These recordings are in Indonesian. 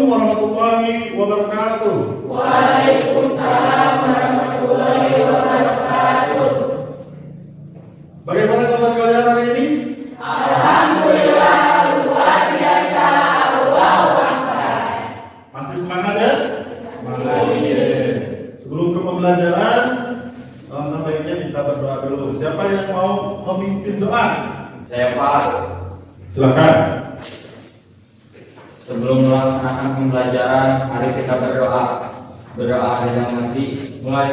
warahmatullahi wabarakatuh. Waalaikumsalam warahmatullahi wabarakatuh. Bagaimana kabar kalian hari ini? Alhamdulillah luar biasa. Allahu Akbar. Masih semangat ya? Semangat. Sebelum ke pembelajaran, alangkah baiknya kita berdoa dulu. Siapa yang mau memimpin doa? Saya Pak. Silakan. Sebelum melaksanakan pembelajaran, mari kita berdoa. Berdoa dengan hati. Mulai.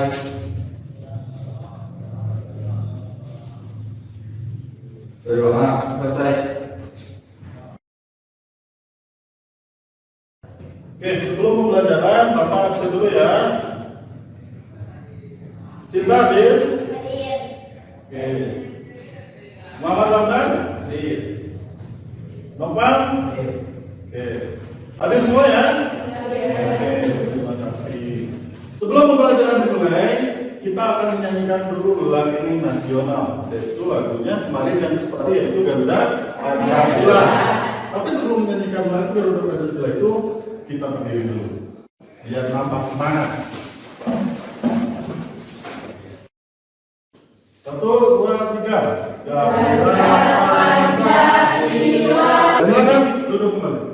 Berdoa selesai. Oke, sebelum pembelajaran, Bapak absen dulu ya. Cinta Bil? Oke. Muhammad Ramdan? Nopal? Oke. Hadir semua ya? Oke, terima kasih. Sebelum pembelajaran dimulai, kita akan menyanyikan dulu lagu nasional. Yaitu lagunya kemarin yang seperti yaitu Garuda Pancasila. Tapi sebelum menyanyikan lagu Garuda Pancasila itu, kita berdiri dulu. Biar nampak semangat. 1, 2, 3. Garuda Pancasila. Silakan duduk kembali.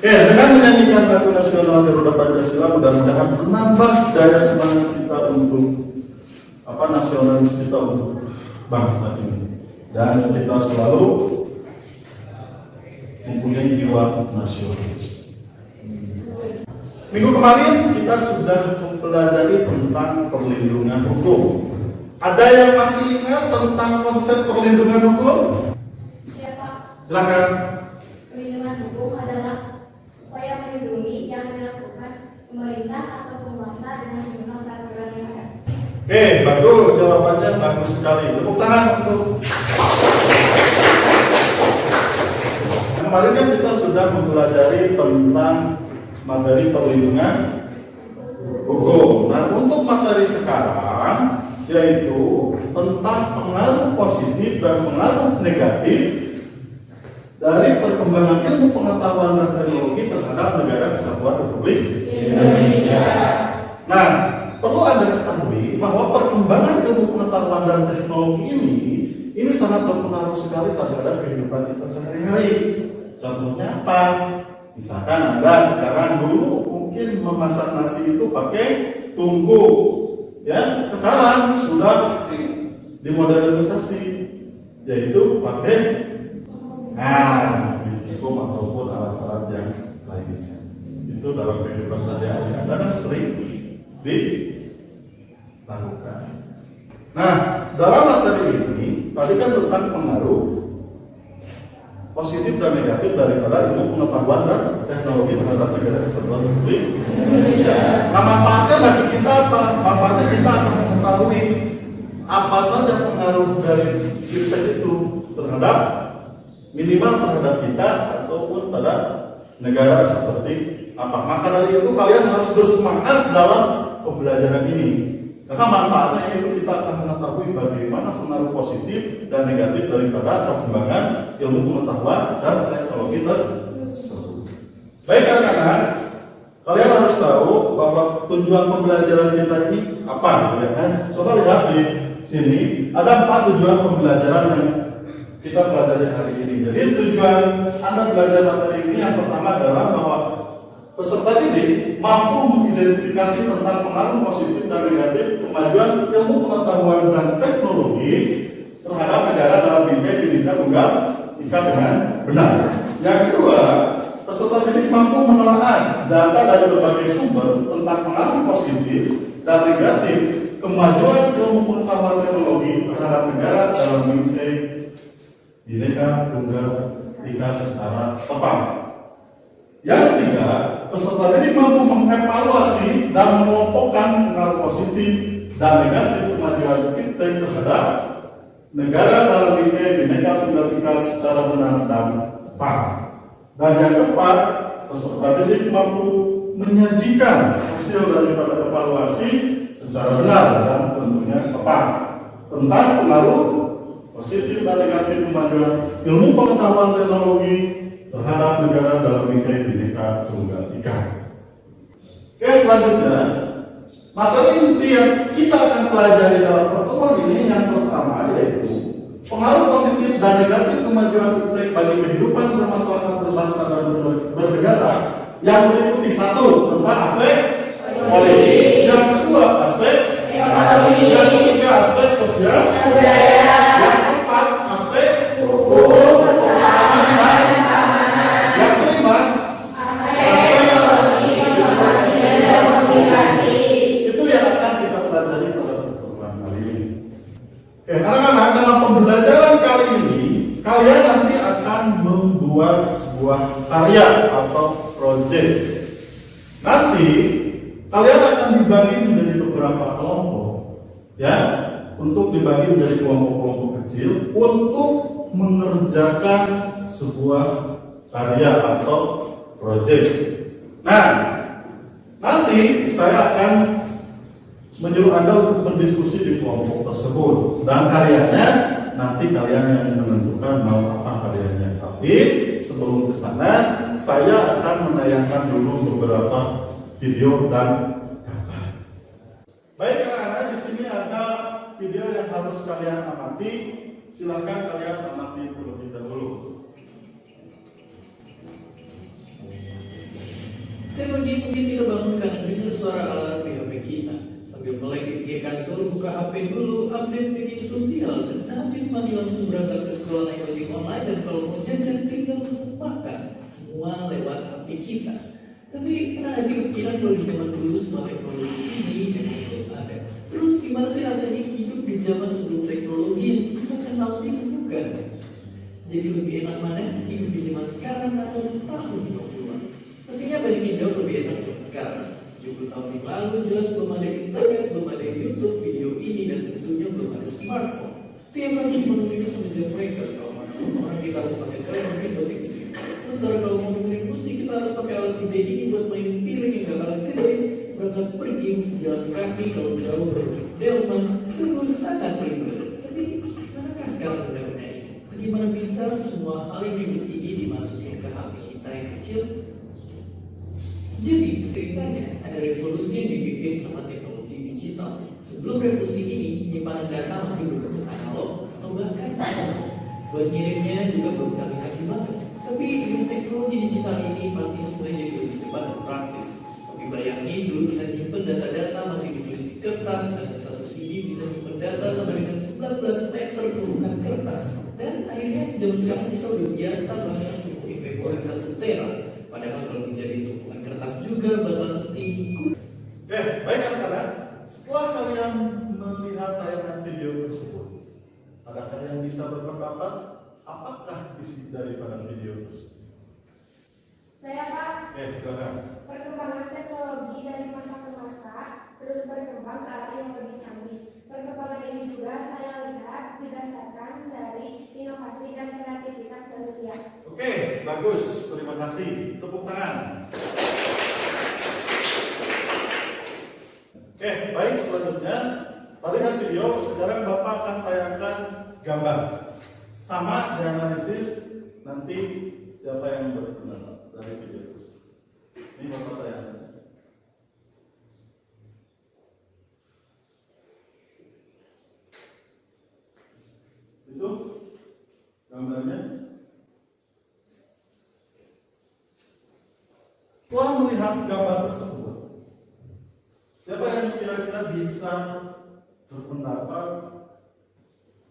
Dengan menyanyikan lagu nasional Garuda Pancasila, mudah-mudahan menambah daya semangat kita untuk nasionalis kita untuk bangsa ini, dan kita selalu mempunyai jiwa nasionalis. Minggu kemarin kita sudah mempelajari tentang perlindungan hukum. Ada yang masih ingat tentang konsep perlindungan hukum? Ya Pak. Silakan. Perlindungan hukum adalah upaya melindungi yang dilakukan pemerintah atau penguasa dengan sejumlah peraturan yang ada. Oke, bagus, jawabannya bagus sekali. Tepuk tangan untuk. Kemarin kan kita sudah mempelajari tentang materi perlindungan hukum. Nah, untuk materi sekarang yaitu tentang pengaruh positif dan pengaruh negatif dari perkembangan ilmu pengetahuan dan teknologi terhadap negara kesatuan Republik Indonesia. Nah, perlu Anda ketahui bahwa perkembangan ilmu pengetahuan dan teknologi ini sangat berpengaruh sekali terhadap kehidupan kita sehari-hari. Contohnya apa? Misalkan Anda sekarang dulu mungkin memasak nasi itu pakai tungku, ya sekarang sudah dimodernisasi, yaitu pakai hukum ataupun alat-alat yang lainnya. Itu dalam kehidupan sehari-hari Anda kan sering dilakukan. Nah, dalam materi ini tadi kan tentang pengaruh positif dan negatif daripada ilmu pengetahuan dan teknologi terhadap negara kesatuan Republik Indonesia. Nah, manfaatnya bagi kita apa? Manfaatnya kita akan mengetahui apa saja pengaruh dari fintech itu terhadap minimal terhadap kita ataupun pada negara seperti apa. Maka dari itu kalian harus bersemangat dalam pembelajaran ini, karena manfaatnya itu kita akan mengetahui bagaimana pengaruh positif dan negatif daripada perkembangan ilmu pengetahuan dan teknologi tersebut. Baik anak-anak, kalian harus tahu bahwa tujuan pembelajaran kita ini apa, ya kan? Coba lihat di sini ada 4 tujuan pembelajaran yang kita pelajari hari ini. Jadi tujuan Anda belajar materi ini yang pertama adalah bahwa peserta didik mampu mengidentifikasi tentang pengaruh positif dan negatif kemajuan ilmu pengetahuan dan teknologi terhadap negara dalam bingkai Bhinneka Tunggal Ika dengan benar. Yang kedua, peserta didik mampu menelaah data dari berbagai sumber tentang pengaruh positif dan negatif kemajuan ilmu pengetahuan teknologi terhadap negara dalam bingkai Bhinneka Tunggal Ika secara tepat. Yang ketiga, peserta didik mampu mengevaluasi dan mengelompokkan pengaruh positif dan negatif kemajuan fintech terhadap negara dalam bingkai Bhinneka Tunggal Ika secara benar dan tepat. Dan yang keempat, peserta didik mampu menyajikan hasil daripada evaluasi secara benar dan tentunya tepat tentang pengaruh positif dan negatif kemajuan ilmu pengetahuan teknologi terhadap negara dalam bingkai Bhinneka Tunggal Ika. Oke, selanjutnya materi inti yang kita akan pelajari dalam pertemuan ini yang pertama yaitu pengaruh positif dan negatif kemajuan iptek bagi kehidupan bermasyarakat, berbangsa dan bernegara yang meliputi satu tentang aspek politik, yang kedua aspek ekonomi, yang ketiga aspek sosial, budaya, yang keempat aspek hukum, pertahanan, dan keamanan, yang kelima aspek teknologi, informasi, dan komunikasi. itu yang akan kita pelajari pada pertemuan kali ini. Oke, anak-anak, dalam pembelajaran kali ini kalian nanti akan membuat sebuah karya atau proyek. Nanti kalian akan dibagi menjadi beberapa kelompok, ya, untuk dibagi menjadi kelompok-kelompok kecil untuk mengerjakan sebuah karya atau proyek. Nah, nanti saya akan menyuruh Anda untuk berdiskusi di kelompok tersebut dan karyanya nanti kalian yang menentukan mau apa karyanya. Tapi sebelum ke sana, saya akan menayangkan dulu beberapa video dan gambar. Baik anak-anak, di sini ada video yang harus kalian amati. Silakan kalian amati terlebih dahulu. Mungkin kita bangunkan dengan suara alarm di HP kita. Sambil melek di kasur, buka HP dulu, update media sosial, dan sehabis mandi langsung berangkat ke sekolah naik ojek online, dan kalau mau jajan tinggal pesan makan. Semua lewat HP kita. Tapi pernah nggak sih kepikiran kalau di zaman dulu semua teknologi ini memang belum ada? Terus gimana sih rasanya hidup di zaman sebelum teknologi yang kita kenal itu bukan? Jadi lebih enak mana hidup di zaman sekarang atau tahun 20-an? Pastinya banyak yang jauh lebih enak dari sekarang. 70 tahun yang lalu jelas belum ada internet, belum ada YouTube, video ini, dan tentunya belum ada smartphone. Tiap pagi menulis semenjak mereka kalau orang kita harus pakai telepon itu tipis. Sementara kalau mau dengerin musik kita harus pakai alat gede ini buat main piring yang gak kalah gede. Berangkat pergi mesti jalan kaki, kalau jauh berdelman, sungguh sangat ribet. Tapi manakah sekarang benda-benda ini? Bagaimana bisa semua hal yang ribet ini dimasukin ke HP kita yang kecil? Jadi ceritanya ada revolusi yang dipimpin sama teknologi digital. Sebelum revolusi ini, penyimpanan data masih berbentuk analog atau bahkan buat ngirimnya juga belum canggih-canggih banget. Tapi dengan teknologi digital ini pastinya semuanya jadi lebih cepat dan praktis. Tapi bayangin dulu kita nyimpen data-data masih ditulis di kertas, dan satu CD bisa nyimpen data sampai dengan 19 meter permukaan kertas. Dan akhirnya zaman sekarang kita udah biasa banget mempunyai memori 1 tera. Padahal kalau menjadi tumpukan kertas juga bakalan setinggi. Oke, baik anak-anak. Setelah kalian melihat tayangan video tersebut, adakah yang bisa berpendapat apakah isi daripada video tersebut? Saya Pak, Oke, silakan. perkembangan teknologi dari masa ke masa terus berkembang ke arah yang lebih canggih. Perkembangan ini juga saya lihat didasarkan dari inovasi dan kreativitas manusia. Oke, bagus. Terima kasih. Tepuk tangan. Oke, baik. Selanjutnya, tadi kan video, sekarang Bapak akan tayangkan gambar. Sama dianalisis, nanti siapa yang berpendapat dari video tersebut. Ini Bapak tayangkan. Itu gambarnya. Setelah melihat gambar tersebut, siapa yang kira-kira bisa berpendapat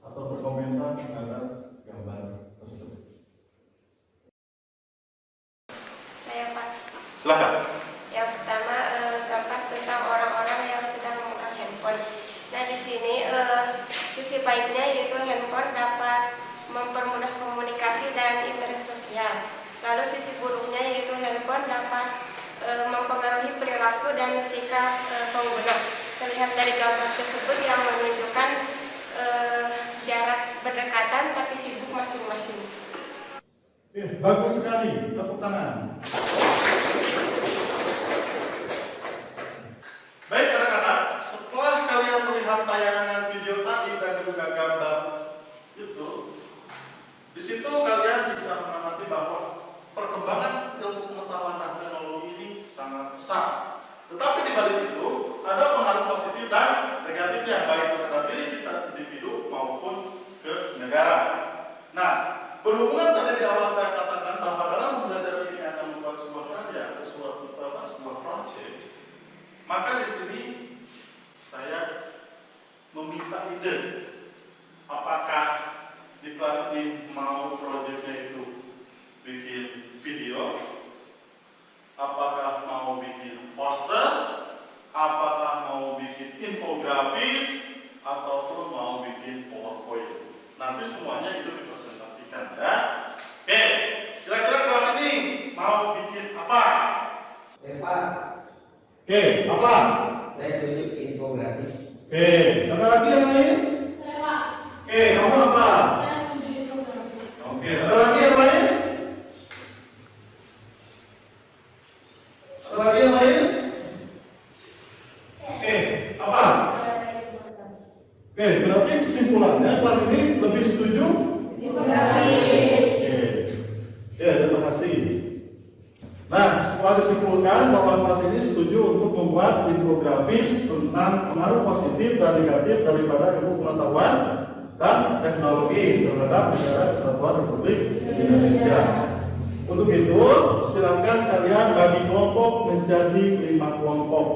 atau berkomentar terhadap gambar tersebut? Saya Pak. Silakan. Yang pertama gambar tentang orang-orang yang sedang memegang handphone. Nah di sini sisi baiknya yaitu handphone dapat mempermudah komunikasi dan interaksi sosial. Lalu sisi buruknya yaitu handphone dapat mempengaruhi perilaku dan sikap pengguna. Terlihat dari gambar tersebut yang menunjukkan jarak berdekatan tapi sibuk masing-masing. Bagus sekali, tepuk tangan. Baik anak-anak, setelah kalian melihat tayangan video tadi dan juga gambar itu, Tetapi di balik itu ada pengaruh positif dan negatifnya baik terhadap diri kita individu maupun ke negara. Nah, berhubungan tadi di awal saya katakan bahwa dalam belajar ini akan membuat sebuah karya, sebuah proyek, maka di sini saya meminta ide. Apakah di kelas ini mau proyeknya itu bikin video? Apakah mau bikin poster? Apakah mau bikin infografis? Ataupun mau bikin PowerPoint? Nanti semuanya itu dipresentasikan ya. Oke, kira-kira kelas ini mau bikin apa? Pak, Oke, apa? saya setuju infografis. Oke, ada lagi yang lain? Saya Pak. Oke, kamu apa? Saya setuju infografis. Oke, ada lagi yang lain? Ada lagi yang lain? Oke, apa? Oke, berarti kesimpulannya kelas ini lebih setuju? Infografis. Oke, ya terima kasih. Nah, setelah disimpulkan bahwa kelas ini setuju untuk membuat infografis tentang pengaruh positif dan negatif daripada ilmu pengetahuan dan teknologi terhadap negara Kesatuan Republik Indonesia. Untuk itu, silakan kalian bagi kelompok menjadi 5 kelompok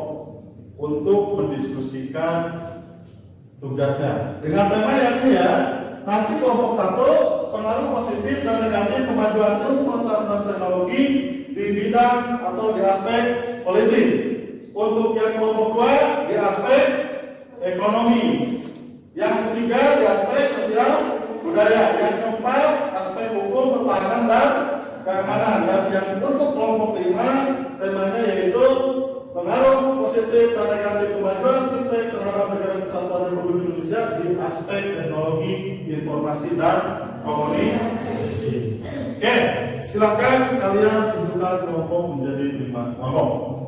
untuk mendiskusikan tugasnya. Dengan tema yang ini ya, nanti kelompok 1 pengaruh positif dan negatif kemajuan ilmu pengetahuan dan teknologi di bidang atau di aspek politik. Untuk yang kelompok 2 di aspek ekonomi. Yang ketiga di aspek sosial budaya. Yang keempat aspek hukum, pertahanan dan keamanan. Dan yang untuk kelompok 5 temanya yaitu pengaruh positif dan negatif kemajuan fintech terhadap negara Kesatuan Republik Indonesia di aspek teknologi informasi dan komunikasi. Oke, silakan kalian tunjukkan kelompok menjadi 5 kelompok.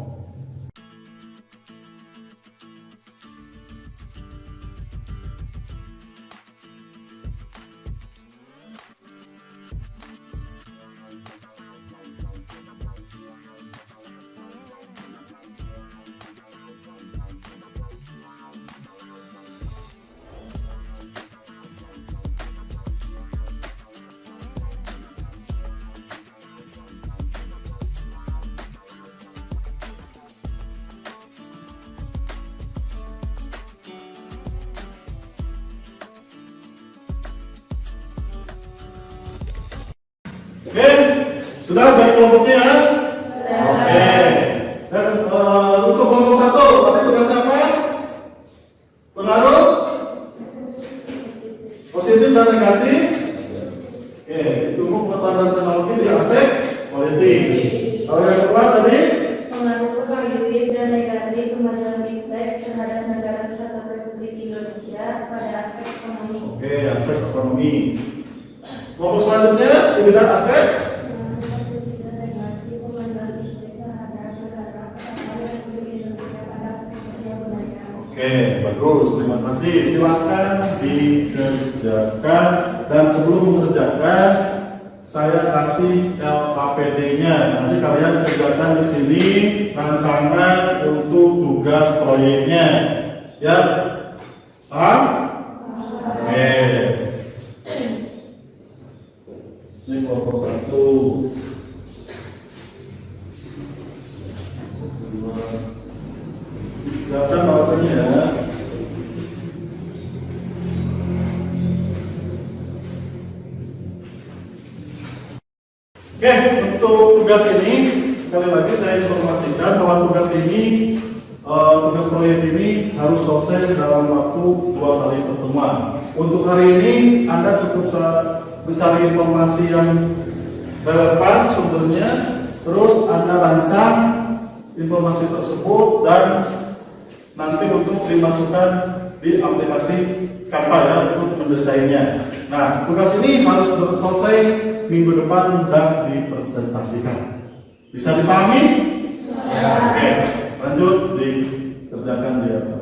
Oke, sudah bagi kelompoknya? Oke. Dan untuk kelompok 1, tadi tugasnya apa? Pengaruh positif dan negatif. Oke, ilmu pengetahuan dan teknologi di aspek politik. Kalau yang kedua tadi? Pengaruh positif dan negatif kemajuan fintech terhadap negara Kesatuan Republik Indonesia pada aspek ekonomi. Oke, aspek ekonomi. Kelompok selanjutnya di bidang aspek Pengaruh positif dan negatif kemajuan fintech terhadap negara Kesatuan Republik Indonesia pada aspek sosial budaya. Oke, bagus, terima kasih. Silakan dikerjakan dan sebelum mengerjakan saya kasih LKPD-nya. Nanti kalian kerjakan di sini rancangan untuk tugas proyeknya. Ya, paham? Oke. Ini kelompok 1. Silakan bawahnya ya. Oke, untuk tugas ini sekali lagi saya informasikan bahwa tugas ini, tugas proyek ini harus selesai dalam waktu 2 kali pertemuan. Untuk hari ini Anda cukup mencari informasi yang relevan sumbernya, terus Anda rancang informasi tersebut dan nanti untuk dimasukkan di aplikasi Canva ya untuk mendesainnya. Nah, tugas ini harus selesai minggu depan dan dipresentasikan. Bisa dipahami? Ya. Oke, lanjut dikerjakan di atas.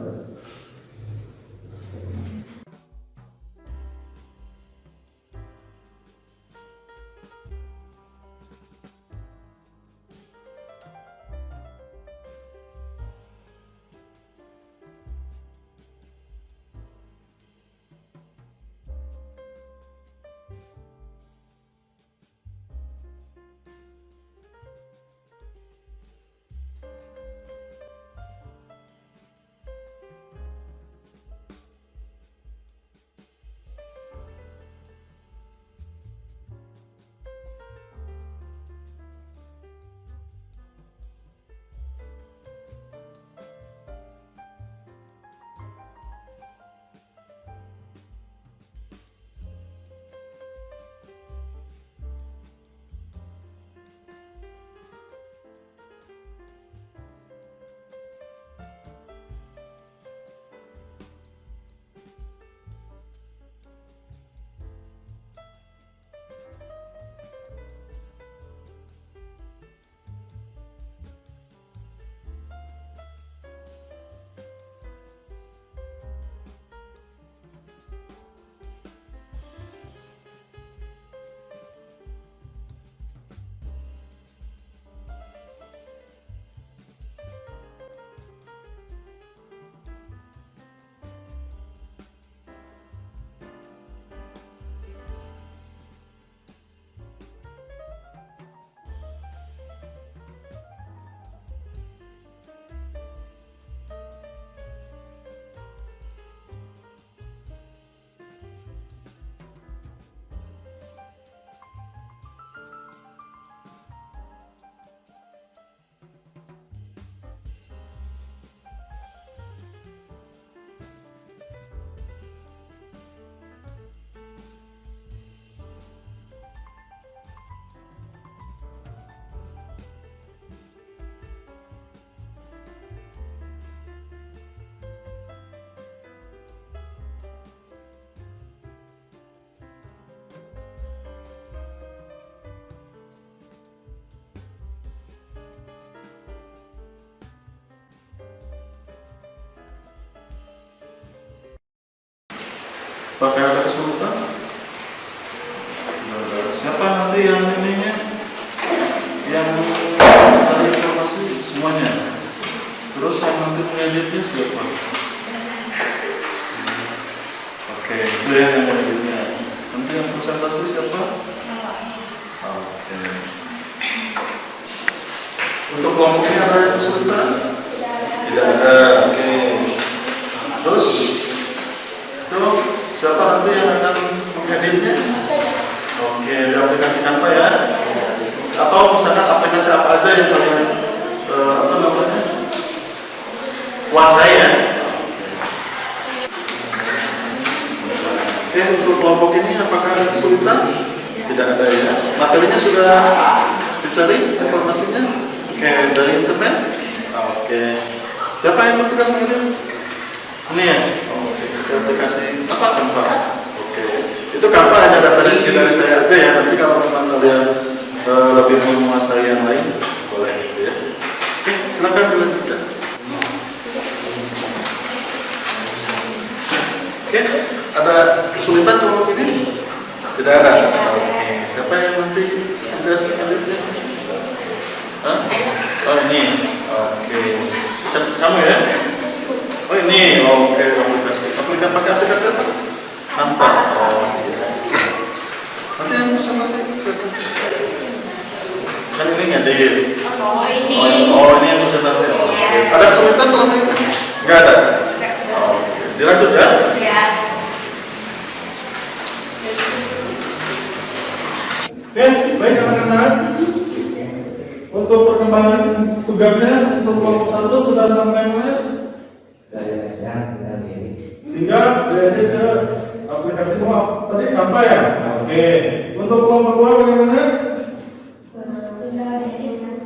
Apakah ada kesulitan? Tidak ada. Siapa nanti yang ininya? Yang cari informasi semuanya. Terus yang nanti mengeditnya siapa? Oke, itu ya yang mengeditnya. Nanti yang presentasi siapa? Oke. Untuk kelompoknya ada yang kesulitan? Tidak ada. Oke. Terus itu siapa nanti yang akan mengeditnya? Oke, di aplikasi Canva ya. Atau misalkan aplikasi apa aja yang kalian apa namanya? Kuasai ya. Oke, untuk kelompok ini apakah ada kesulitan? Tidak ada ya. Materinya sudah dicari informasinya? Oke, dari internet? Oke. Siapa yang bertugas mengedit? Ini ya? Oke, di aplikasi apa Canva? Oke. Itu Canva hanya referensi dari saya aja ya. Nanti kalau memang kalian lebih menguasai yang lain, boleh gitu ya. Oke, silakan dilanjutkan. Oke, ada kesulitan kelompok ini? Tidak ada. Oke, siapa yang nanti tugas editnya? Hah? Oh ini. Oke. Kamu ya? Oh ini. Oke, aplikasi. Pakai aplikasi apa? Canva. Oh iya. Nanti yang presentasi siapa? Kan ini ngedit. Oh ini yang presentasi. Oke. Ada kesulitan selama ini? Enggak ada. Oke. Dilanjut ya? Oke, baik anak-anak. Untuk perkembangan tugasnya untuk kelompok 1 sudah sampai mana? Tinggal diedit ke aplikasi tadi Canva ya? Oke. Untuk kelompok 2 bagaimana?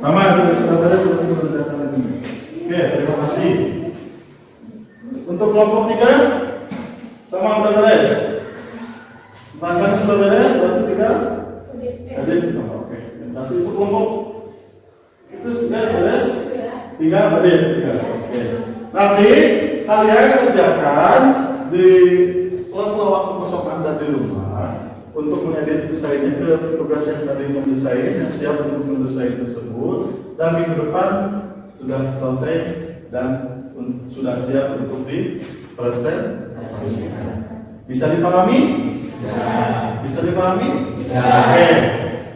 Sama sudah tadi sudah dikerjakan ini. Oke, terima kasih. Untuk kelompok 3 sama udah beres. Bahkan sudah beres, berarti tinggal edit. Oke. Kasih untuk kelompok itu sudah beres. Tinggal edit. Oke. Nanti kalian kerjakan di sela-sela waktu kosong Anda di rumah untuk mengedit desainnya ke tugas yang tadi mendesain, yang siap untuk mendesain tersebut, dan minggu depan sudah selesai dan sudah siap untuk dipresentasikan. Bisa dipahami? Bisa dipahami? Oke.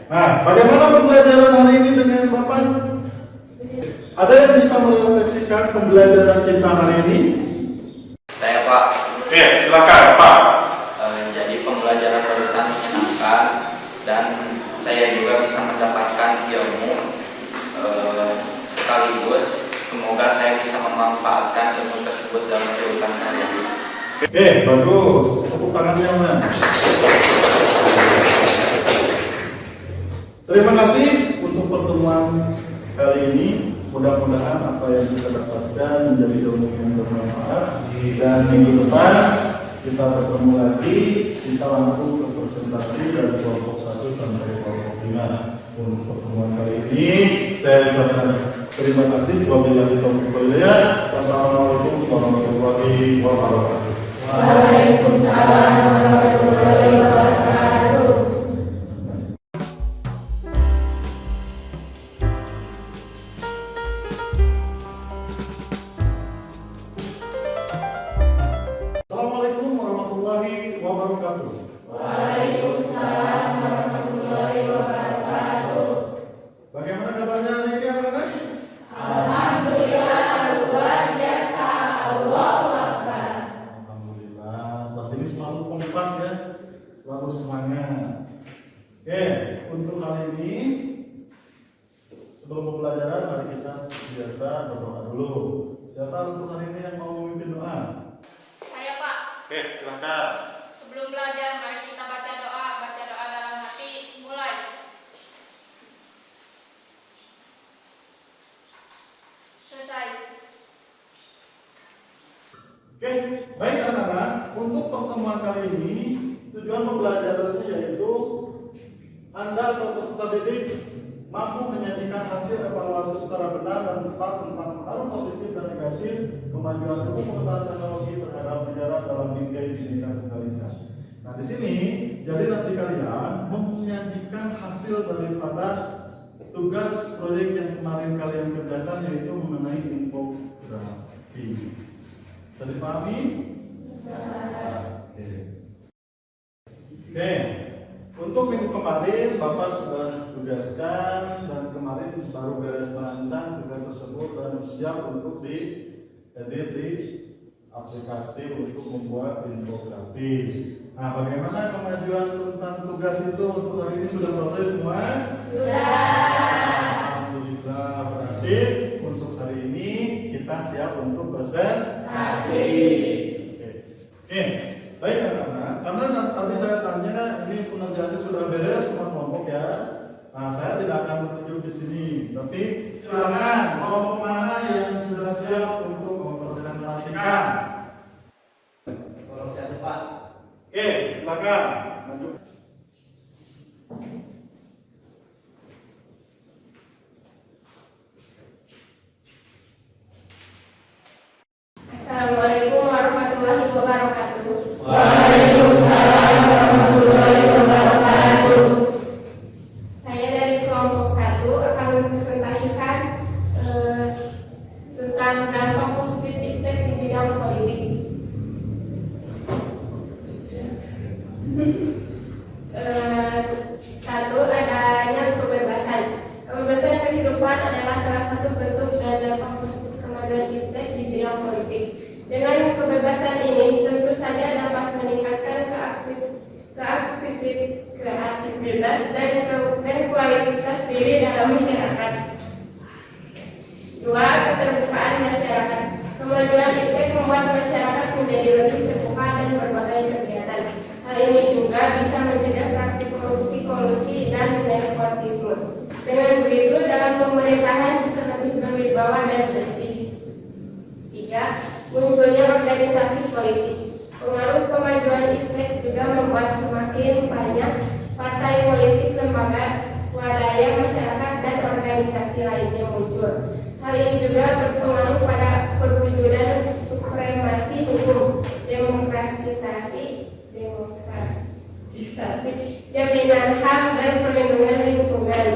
Nah, bagaimana pembelajaran hari ini dengan Bapak? Ada yang bisa merefleksikan pembelajaran kita hari ini? Saya Pak. Oke, silakan Pak. Jadi pembelajaran barusan menyenangkan dan saya juga bisa mendapatkan ilmu sekaligus semoga saya bisa memanfaatkan ilmu tersebut dalam kehidupan sehari-hari. Oke, bagus. Tepuk tangannya mana? Terima kasih untuk pertemuan kali ini. Mudah-mudahan apa yang kita dapatkan menjadi ilmu yang bermanfaat. Dan minggu depan kita bertemu lagi. Kita langsung ke presentasi dari kelompok 1 sampai kelompok 5. Untuk pertemuan kali ini saya ucapkan terima kasih. Wabillahi taufiq wal hidayah. Wassalamualaikum warahmatullahi wabarakatuh. Waalaikumsalam warahmatullahi wabarakatuh. Assalamualaikum warahmatullahi wabarakatuh. Waalaikumsalam warahmatullahi wabarakatuh. Bagaimana kabarnya hari ini anak-anak? Alhamdulillah luar biasa. Allahu Akbar. Alhamdulillah, kelas ini selalu kompak ya, selalu semangat. Oke, untuk hari ini sebelum pembelajaran mari kita seperti biasa berdoa dulu. Siapa untuk hari ini yang mau memimpin doa? Saya Pak. Oke, silakan. Sebelum belajar, mari kita baca doa dalam hati. Mulai. Selesai. Oke, baik anak-anak. Untuk pertemuan kali ini tujuan pembelajarannya yaitu Anda atau peserta didik mampu menyajikan hasil evaluasi secara benar dan tepat tentang pengaruh positif dan negatif kemajuan ilmu pengetahuan teknologi terhadap negara dalam bingkai pendidikan tunggal ika. Nah di sini jadi nanti kalian menyajikan hasil daripada tugas proyek yang kemarin kalian kerjakan, yaitu mengenai infografi. Bisa dipahami? Oke. Untuk minggu kemarin Bapak sudah tugaskan dan kemarin baru beres merancang tugas tersebut dan siap untuk diedit di aplikasi untuk membuat infografi. Nah, bagaimana kemajuan tentang tugas itu untuk hari ini, sudah selesai semua? Alhamdulillah, berarti untuk hari ini kita siap untuk presentasi. Oke. Baik anak-anak, karena tadi saya tanya ini pengerjaannya sudah beres semua kelompok ya. Nah, saya tidak akan menunjuk di sini, tapi silakan kelompok mana yang sudah siap untuk mempresentasikan. Kelompok 1 Pak. Oke, silakan. Maju. Assalamualaikum warahmatullahi wabarakatuh. Waalaikumsalam warahmatullahi wabarakatuh. Saya dari kelompok 1 akan mempresentasikan tentang dampak positif iptek di bidang politik. Satu, adanya kebebasan. Kebebasan kehidupan adalah salah satu bentuk dan dampak positif kemajuan iptek di bidang politik. Dengan kebebasan ini tentu saja dapat meningkatkan kreativitas dan kualitas diri dalam masyarakat. Dua, keterbukaan masyarakat. Kemajuan iptek membuat masyarakat menjadi lebih terbuka dan berbagai kegiatan. Hal ini juga bisa mencegah praktik korupsi, kolusi, dan nepotisme. Dengan begitu, dalam pemerintahan bisa lebih berwibawa dan bersih. Tiga, munculnya organisasi politik. Pengaruh kemajuan iptek juga membuat semakin banyak partai politik, lembaga swadaya masyarakat, dan organisasi lainnya muncul. Hal ini juga berpengaruh pada perwujudan supremasi hukum, demokratisasi, jaminan HAM, dan perlindungan lingkungan.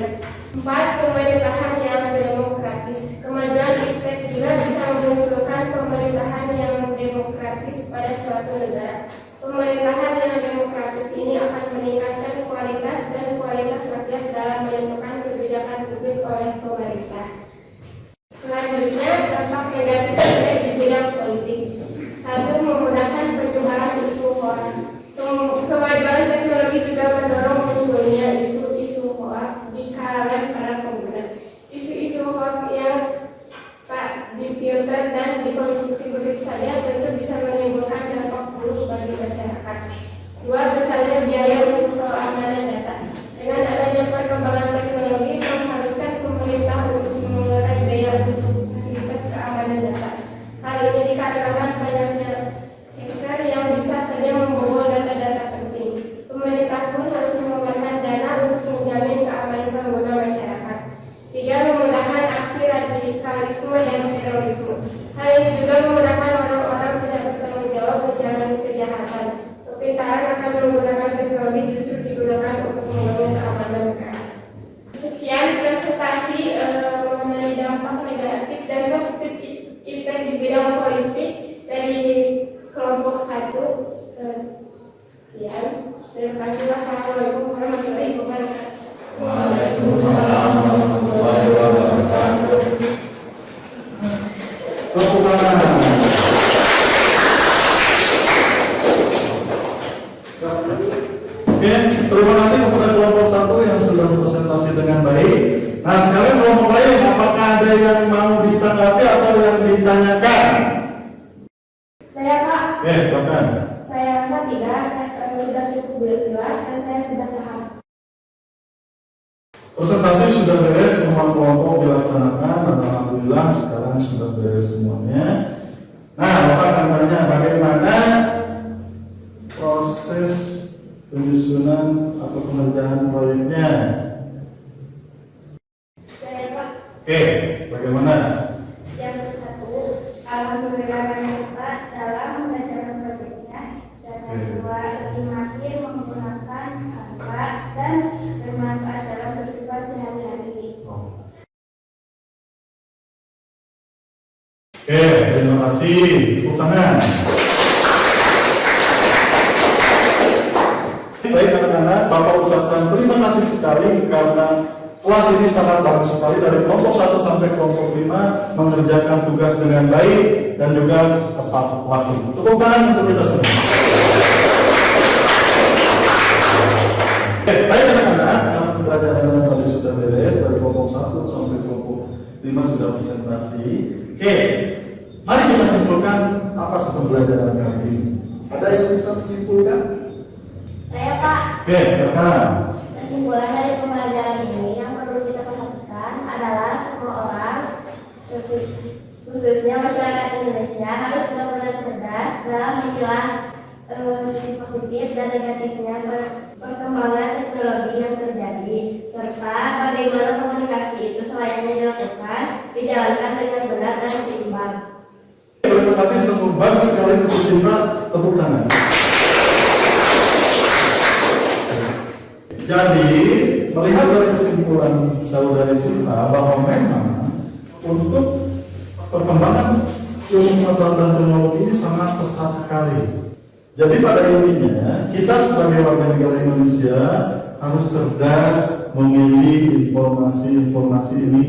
4. Pemerintahan yang demokratis. Kemajuan iptek juga bisa memunculkan pemerintahan yang demokratis pada suatu negara. Pemerintahan yang demokratis ini akan meningkatkan kualitas dan kualitas rakyat dalam menentukan kebijakan publik oleh pemerintah. Selanjutnya, dampak negatif di bidang politik. 1. Memudahkan penyebaran isu hoax. Kemajuan teknologi juga mendorong munculnya isu-isu hoax di kalangan para pengguna. Isu-isu hoax yang tak difilter dan dikonsumsi begitu saja tentu bisa menimbulkan dampak buruk bagi masyarakat. 2. Besarnya biaya untuk keamanan data. Dengan adanya perkembangan teknologi mengharuskan pemerintah untuk mengeluarkan biaya untuk fasilitas keamanan data. Hal ini dikarenakan banyaknya hacker yang bisa saja membobol data-data penting. Pemerintah pun harus mengeluarkan dana untuk menjamin keamanan pengguna masyarakat. 3. Memudahkan aksi radikalisme dan terorisme. Hal ini juga memudahkan orang-orang tidak bertanggung jawab menjalani kejahatan. Kepintaran akan menggunakan teknologi justru digunakan untuk membangun keamanan negara. Sekian presentasi mengenai dampak negatif dan positif iptek di bidang politik dari kelompok 1. Sekian. Terima kasih. Wassalamualaikum warahmatullahi wabarakatuh. Waalaikumsalam warahmatullahi wabarakatuh. Tepuk tangan. Oke, terima kasih kepada kelompok 1 yang sudah berpresentasi dengan baik. Nah, sekarang kelompok lain, apakah ada yang mau ditanggapi atau yang ditanyakan? Saya Pak, Oke, silakan. saya rasa tidak, saya sudah cukup jelas dan saya sudah paham. Presentasi sudah beres, semua kelompok dilaksanakan dan alhamdulillah sekarang sudah beres semuanya. Nah, Bapak akan tanya bagaimana proses penyusunan atau pengerjaan proyeknya. Saya Pak, Oke, bagaimana? yang satu, alhamdulillah banyak Pak dalam mengerjakan proyeknya. Dan yang kedua, lebih mahir Oke, terima kasih. Tepuk tangan. Baik anak-anak, Bapak ucapkan terima kasih sekali karena kelas ini sangat bagus sekali dari kelompok 1 sampai kelompok 5 mengerjakan tugas dengan baik dan juga tepat waktu. Tepuk tangan untuk kita semua. Oke, baik anak-anak, karena pembelajaran tadi sudah beres dari kelompok 1 sampai kelompok 5 sudah presentasi. Oke, mari kita simpulkan apa sih pembelajaran kali ini. Ada yang bisa menyimpulkan? Saya Pak. Oke, silakan. Kesimpulan dari pembelajaran ini yang perlu kita perhatikan adalah semua orang, khususnya masyarakat Indonesia, harus benar-benar cerdas dalam memilah sisi positif dan negatifnya perkembangan teknologi yang terjadi, serta bagaimana komunikasi itu selayaknya dilakukan, dijalankan dengan benar dan seimbang. Terima kasih, sungguh bagus sekali untuk cinta, tepuk tangan. Jadi, melihat dari kesimpulan saudari Cinta bahwa memang untuk perkembangan ilmu pengetahuan dan teknologi ini sangat pesat sekali. Jadi pada intinya, kita sebagai warga negara Indonesia harus cerdas memilih informasi-informasi ini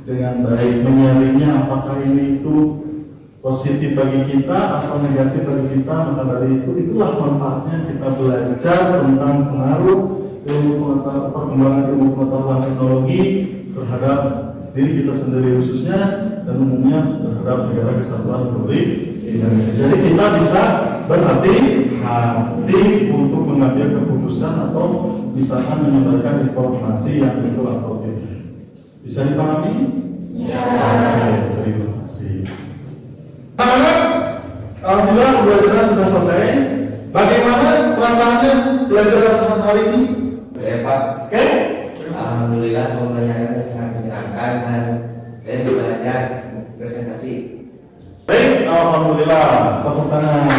dengan baik, menyaringnya apakah ini itu positif bagi kita atau negatif bagi kita. Maka dari itulah manfaatnya kita belajar tentang pengaruh perkembangan ilmu pengetahuan teknologi terhadap diri kita sendiri khususnya dan umumnya terhadap negara kesatuan Republik Indonesia. Jadi kita bisa berhati-hati untuk mengambil keputusan atau misalkan menyebarkan informasi yang itu atau tidak. Bisa dipahami? Ya. Terima kasih. Anak-anak, alhamdulillah pembelajaran sudah selesai. Bagaimana perasaannya pelajaran hari ini? Saya Pak, Oke? alhamdulillah pembelajarannya sangat menyenangkan dan saya belajar presentasi. Baik, alhamdulillah. Tepuk tangan.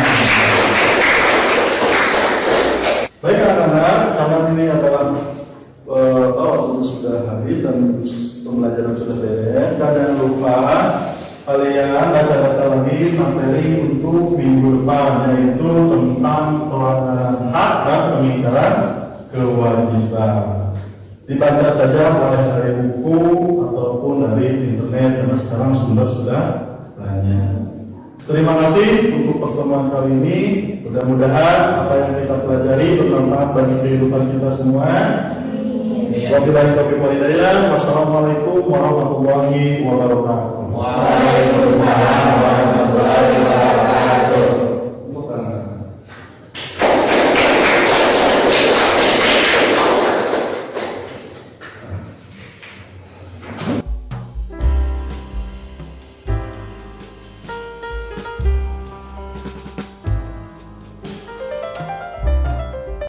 Baik anak-anak, karena ini adalah sudah habis dan pembelajaran sudah beres. Dan jangan lupa kalian baca-baca lagi materi untuk minggu depan, yaitu tentang pelanggaran hak dan pengingkaran kewajiban. Dibaca saja oleh dari buku ataupun dari internet karena sekarang sumber sudah banyak. Terima kasih untuk pertemuan kali ini. Mudah-mudahan apa yang kita pelajari bermanfaat bagi kehidupan kita semua. Wabillahi taufiq wal hidayah. Wassalamualaikum warahmatullahi wabarakatuh. Waalaikumsalam.